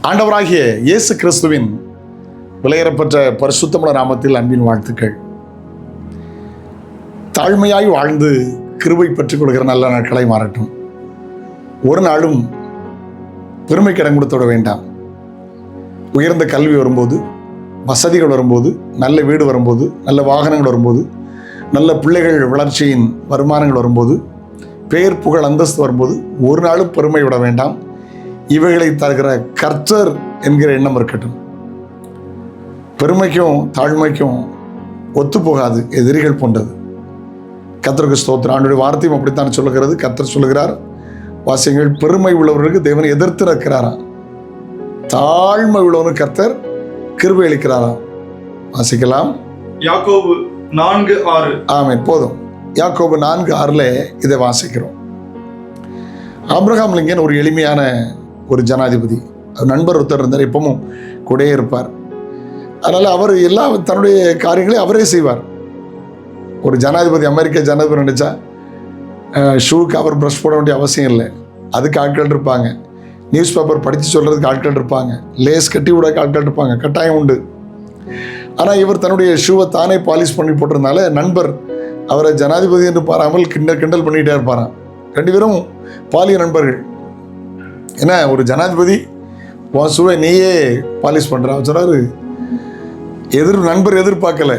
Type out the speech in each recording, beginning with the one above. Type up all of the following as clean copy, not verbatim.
ஆண்டவராகிய இயேசு கிறிஸ்துவின் விலையேறப்பெற்ற பரிசுத்தமுள்ள நாமத்தில் அன்பின் வாழ்த்துக்கள். தாழ்மையாய் வாழ்ந்து கிருபை பெற்றுக் கொள்கிற நல்ல நாட்களை மாறட்டும். ஒரு நாளும் பெருமைக்கு இடம் கொடுத்து விட வேண்டாம். உயர்ந்த கல்வி வரும்போது, வசதிகள் வரும்போது, நல்ல வீடு வரும்போது, நல்ல வாகனங்கள் வரும்போது, நல்ல பிள்ளைகள் வளர்ச்சியின் வருமானங்கள் வரும்போது, பெயர் புகழ் அந்தஸ்து வரும்போது ஒரு நாளும் பெருமை விட வேண்டாம். இவைகளை தருகிற கர்த்தர் என்கிற எண்ணம் இருக்கட்டும். பெருமைக்கும் தாழ்மைக்கும் ஒத்து போகாது, எதிரிகள் போன்றது. கர்த்தருக்கு ஸ்தோத்திரம். ஆண்டவருடைய வார்த்தையும் அப்படித்தான் சொல்லுகிறது. கர்த்தர் சொல்லுகிறார், வாசியங்கள், பெருமை உள்ளவர்களுக்கு தேவனை எதிர்த்து இருக்கிறாராம், தாழ்மை உள்ளவனுக்கு கர்த்தர் கிருபை அளிக்கிறாராம். வாசிக்கலாம். யாக்கோபு 4:6. ஆமென். போதும். யாக்கோபு 4:6 இதை வாசிக்கிறோம். ஆபிரகாம் லிங்கன் ஒரு எளிமையான ஒரு ஜனாதிபதி. அவர் நண்பர் ஒருத்தர் இருந்தார், எப்பவும் கூடயே இருப்பார். அதனால் அவர் எல்லா தன்னுடைய காரியங்களையும் அவரே செய்வார். ஒரு ஜனாதிபதி, அமெரிக்க ஜனாதிபதி நினைச்சா ஷூக்கு அவர் ப்ரஷ் போட வேண்டிய அவசியம் இல்லை. அதுக்கு ஆட்கள் இருப்பாங்க. நியூஸ் பேப்பர் படித்து சொல்கிறதுக்கு ஆட்கள் இருப்பாங்க. லேஸ் கட்டி விட ஆட்கள் இருப்பாங்க. கட்டாயம் உண்டு. ஆனால் இவர் தன்னுடைய ஷூவை தானே பாலிஷ் பண்ணி போட்டிருந்தால நண்பர் அவரை ஜனாதிபதி என்று பாராமல் கிண்டல் பண்ணிகிட்டே இருப்பாராம். ரெண்டு பேரும் பாலிய நண்பர்கள். என்ன, ஒரு ஜனாதிபதி உன் ஷூவை நீயே பாலிஷ் பண்ணுற சொன்னார். நண்பர் எதிர்பார்க்கல.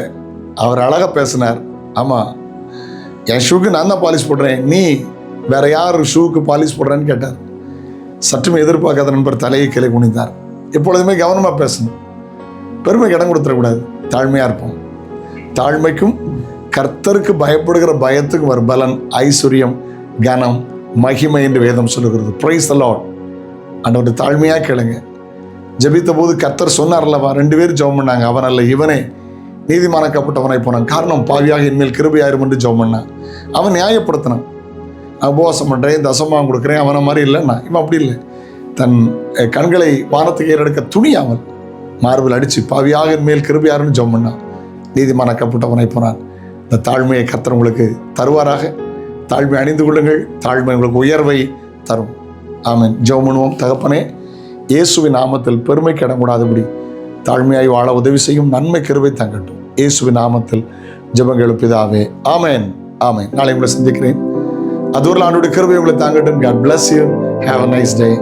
அவர் அழகாக பேசினார். ஆமாம், என் ஷூக்கு நான் தான் பாலிஷ் போடுறேன், நீ வேற யார் ஷூக்கு பாலிஷ் போடுறேன்னு கேட்டார். சற்றுமே எதிர்பார்க்காத நண்பர் தலையை கீழே குனிந்தார். எப்பொழுதுமே கவனமாக பேசணும். பெருமைக்கு இடம் கொடுத்துடக்கூடாது. தாழ்மையாக இருப்போம். தாழ்மைக்கும் கர்த்தருக்கு பயப்படுகிற பயத்துக்கும் வரும் பலன் ஐஸ்வர்யம், கனம், மகிமை என்று வேதம் சொல்லுகிறது. Praise the Lord. ஆண்டவருடைய தாழ்மையாக கேளுங்க. ஜெபித்த போது கர்த்தர் சொன்னார்லவா, 2 பேர் ஜெபம் பண்ணாங்க. அவன் அல்ல இவனே நீதிமானாக்கப்பட்டவனாய் போனான். காரணம், பாவியாக என்மேல் கிருபையாயிரும் என்று ஜெபம் பண்ணான். அவன் நியாயப்படுத்தினான். நான் உபவாசம் பண்ணுறேன், தசமாகம் கொடுக்குறேன், அவனை மாதிரி இல்லைன்னா. இவன் அப்படி இல்லை. தன் கண்களை வானத்துக்கு ஏறெடுக்க துணியாமல் மார்பில் அடித்து பாவியாக என்மேல் கிருபையாருன்னு ஜெபம் பண்ணான். நீதிமானாக்கப்பட்டவனாய் போனான். இந்த தாழ்மையை கர்த்தர் உங்களுக்கு தருவாராக. தாழ்மை அணிந்து கொள்ளுங்கள். தாழ்மை உங்களுக்கு உயர்வை தரும். ஆமென். ஜெபம் பண்ணுவோம். தகப்பனே, இயேசுவின் நாமத்தில் பெருமைக்கு இடம் கூடாதபடி தாழ்மையாய் வாழ உதவி செய்யும். நன்மை கிருபை தங்கட்டும். இயேசுவின் நாமத்தில் ஜெபங்கள் பிதாவே. ஆமென். ஆமென். நாளை உங்களை சந்திக்கிறேன். அதுவரை ஆண்டவருடைய கிருபை உங்களை தாங்கட்டும். God bless you. Have a nice day.